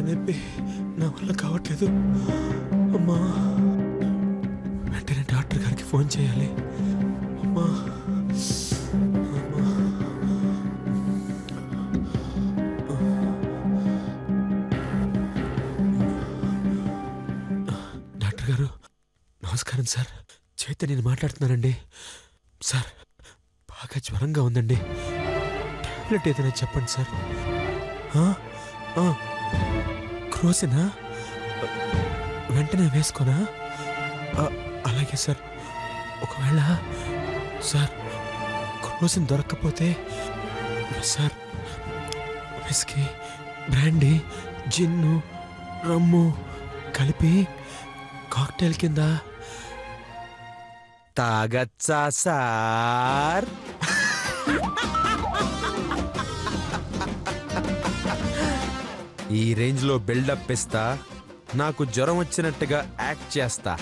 నొప్పి నా వల్ల కావట్లేదు అమ్మా. వెంటనే డాక్టర్ గారికి ఫోన్ చేయాలి అమ్మా. డాక్టర్ గారు నమస్కారం సార్. చైతన్యని మాట్లాడుతున్నానండి సార్. బాగా జ్వరంగా ఉందండి. టాబ్లెట్ ఏదైనా చెప్పండి సార్. క్రోసినా వెంటనే వేసుకోనా? అలాగే సార్. ఒకవేళ సార్ క్రోసిన్ దొరక్కపోతే sir whisky, brandy, gin, rum కలిపి కాక్టైల్ కింద తాగచ్చా సార్? ఈ రేంజ్ లో బిల్డప్ ఇస్తా, నాకు జ్వరం వచ్చినట్టుగా యాక్ట్ చేస్తా.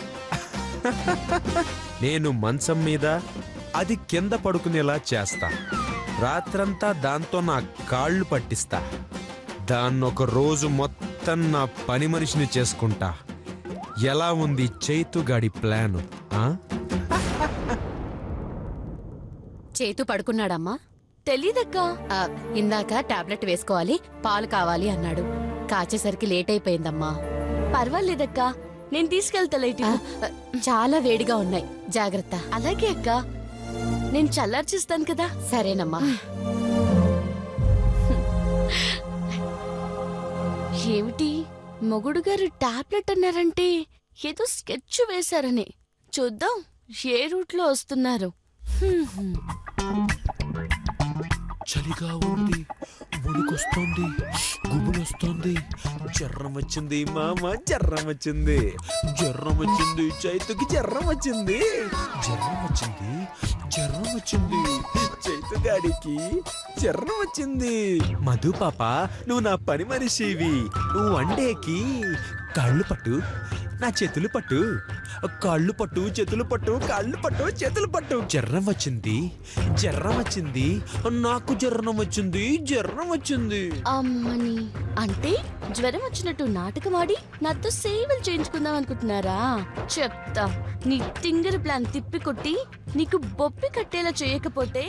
నేను మంచం మీద, అది కింద పడుకునేలా చేస్తా. రాత్రంతా దాంతో నా కాళ్ళు పట్టిస్తా. దాన్నొక రోజు మొత్తం నా పని మనిషిని చేసుకుంటా. ఎలా ఉంది చైతుగాడి ప్లాను? చేతు పడుకున్నాడమ్మా? తెలీదక్కా. ఇందాక టాబ్లెట్ వేసుకోవాలి, పాలు కావాలి అన్నాడు. కాచేసరికి లేట్ అయిపోయిందమ్మా. పర్వాలేదక్కా, నేను తీసుకెళ్తా. లైట్ చాలా వేడిగా ఉన్నాయి, జాగ్రత్త. అలాగే అక్క, నేను చల్లార్చిస్తాను కదా. సరేనమ్మా. ఏమిటి మొగుడు గారు టాబ్లెట్ అన్నారంటే ఏదో స్కెచ్ వేశారని. చూద్దాం ఏ రూట్లో వస్తున్నారు. చలిగా ఉంది, వణుకొస్తోంది, గుబులొస్తోంది. జ్వరం వచ్చింది మామ, జ్వరం వచ్చింది, జ్వరం వచ్చింది. చైతుకి జ్వరం వచ్చింది, జ్వరం వచ్చింది, జ్వరం వచ్చింది. చైతుగాడికి జ్వరం వచ్చింది. మధు పాప, నువ్వు నా పని మనిషివి. నువ్వు వండేకి కాళ్ళు పట్టు, నా చేతులు పట్టు. కాళ్ళు పట్టు, చేతులు పట్టు, కాళ్ళు పట్టు, చేతులు పట్టు. జ్వరం వచ్చింది, జ్వరం వచ్చింది, నాకు జ్వరం వచ్చింది, జ్వరం వచ్చింది. అమ్మని అంటే జ్వరం వచ్చినట్టు నాటకమాడి నాతో సేవలు చేయించుకుందాం అనుకుంటున్నారా? చెప్తా. నీ తింగర ప్లాన్ తిప్పికొట్టి నీకు బొప్పి కట్టేలా చేయకపోతే